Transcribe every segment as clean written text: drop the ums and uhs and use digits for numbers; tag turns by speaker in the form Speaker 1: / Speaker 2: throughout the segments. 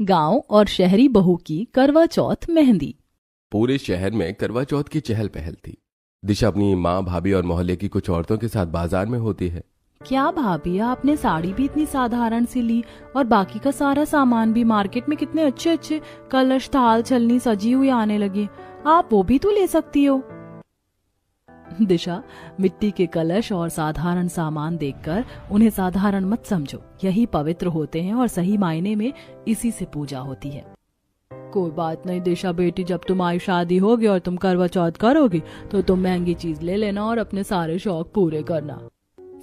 Speaker 1: गांव और शहरी बहू की करवा चौथ मेहंदी।
Speaker 2: पूरे शहर में करवा चौथ की चहल पहल थी। दिशा अपनी माँ, भाभी और मोहल्ले की कुछ औरतों के साथ बाजार में होती है।
Speaker 1: क्या भाभी, आपने साड़ी भी इतनी साधारण सी ली और बाकी का सारा सामान भी। मार्केट में कितने अच्छे अच्छे कलश, थाल, छलनी सजी हुई आने लगी। आप वो भी तो ले सकती हो। दिशा, मिट्टी के कलश और साधारण सामान देखकर उन्हें साधारण मत समझो। यही पवित्र होते हैं और सही मायने में इसी से पूजा होती है। कोई बात नहीं दिशा बेटी, जब तुम्हारी शादी होगी और तुम करवा चौथ करोगी तो तुम महंगी चीज ले लेना और अपने सारे शौक पूरे करना।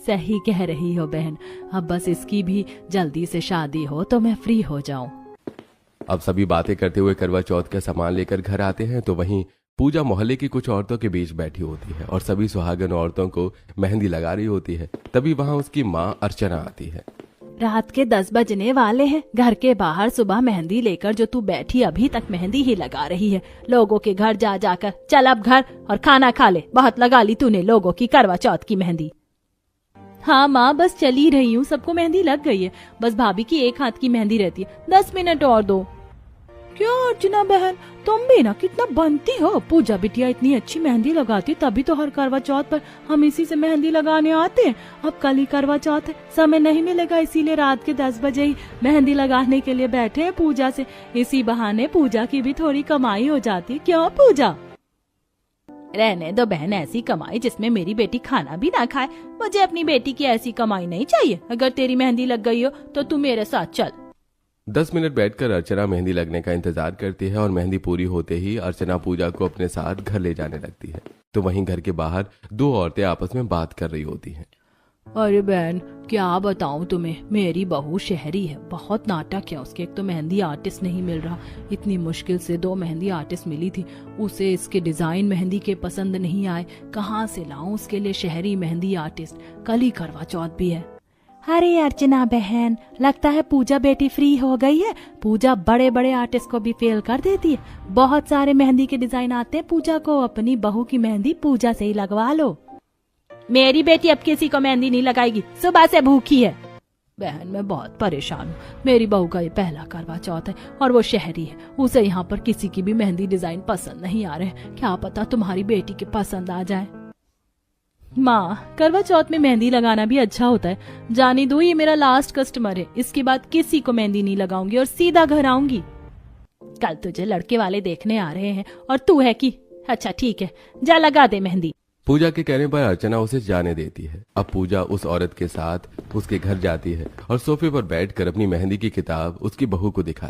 Speaker 1: सही कह रही हो बहन, अब बस इसकी भी जल्दी से शादी हो तो मैं फ्री हो जाऊं।
Speaker 2: अब सभी बातें करते हुए करवा चौथ का सामान लेकर घर आते हैं तो वहीं पूजा मोहल्ले की कुछ औरतों के बीच बैठी होती है और सभी सुहागन औरतों को मेहंदी लगा रही होती है। तभी वहां उसकी माँ अर्चना आती है।
Speaker 1: रात के 10 बजने वाले हैं। घर के बाहर सुबह मेहंदी लेकर जो तू बैठी अभी तक मेहंदी ही लगा रही है। लोगों के घर जा जाकर चल अब घर और खाना खा ले। बहुत लगा ली तूने लोगों की करवा चौथ की मेहंदी। हाँ माँ, बस चली रही हूँ, सबको मेहंदी लग गई है। बस भाभी की एक हाथ की मेहंदी रहती है, 10 मिनट और दो। क्या अर्चना बहन, तुम भी ना कितना बनती हो। पूजा बिटिया इतनी अच्छी मेहंदी लगाती, तभी तो हर करवा चौथ पर हम इसी से मेहंदी लगाने आते हैं। अब कल ही करवा चौथ है, समय नहीं मिलेगा, इसीलिए रात के 10 बजे ही मेहंदी लगाने के लिए बैठे हैं पूजा से। इसी बहाने पूजा की भी थोड़ी कमाई हो जाती है। क्यों पूजा? रहने दो बहन ऐसी कमाई जिसमें मेरी बेटी खाना भी ना खाए। मुझे अपनी बेटी की ऐसी कमाई नहीं चाहिए। अगर तेरी मेहंदी लग गई हो तो तू मेरे साथ चल।
Speaker 2: 10 मिनट बैठकर अर्चना मेहंदी लगने का इंतजार करती है और मेहंदी पूरी होते ही अर्चना पूजा को अपने साथ घर ले जाने लगती है। तो वहीं घर के बाहर दो औरतें आपस में बात कर रही होती हैं।
Speaker 1: अरे बहन, क्या बताऊं तुम्हें, मेरी बहू शहरी है, बहुत नाटक है उसके। एक तो मेहंदी आर्टिस्ट नहीं मिल रहा, इतनी मुश्किल से 2 मेहंदी आर्टिस्ट मिली थी, उसे इसके डिजाइन मेहंदी के पसंद नहीं आए। कहाँ से लाऊं उसके लिए शहरी मेहंदी आर्टिस्ट? कल ही करवा चौथ भी है। अरे अर्चना बहन, लगता है पूजा बेटी फ्री हो गई है। पूजा बड़े बड़े आर्टिस्ट को भी फेल कर देती है। बहुत सारे मेहंदी के डिजाइन आते हैं पूजा को। अपनी बहू की मेहंदी पूजा से ही लगवा लो। मेरी बेटी अब किसी को मेहंदी नहीं लगाएगी, सुबह से भूखी है। बहन मैं बहुत परेशान हूँ। मेरी बहू का ये पहला करवा चौथ है और वो शहरी है। उसे यहाँ पर किसी की भी मेहंदी डिजाइन पसंद नहीं आ रहे। क्या पता तुम्हारी बेटी के पसंद आ जाए। माँ, करवा चौथ में मेहंदी लगाना भी अच्छा होता है। जाने दो, ये मेरा लास्ट कस्टमर है। इसके बाद किसी को मेहंदी नहीं लगाऊंगी और सीधा घर आऊंगी। कल तुझे लड़के वाले देखने आ रहे हैं और तू है कि अच्छा ठीक है, जा लगा दे मेहंदी।
Speaker 2: पूजा के कहने पर अर्चना उसे जाने देती है। अब पूजा उस औरत के साथ उसके घर जाती है और सोफे पर बैठकर अपनी मेहंदी की किताब उसकी बहू को दिखाती है।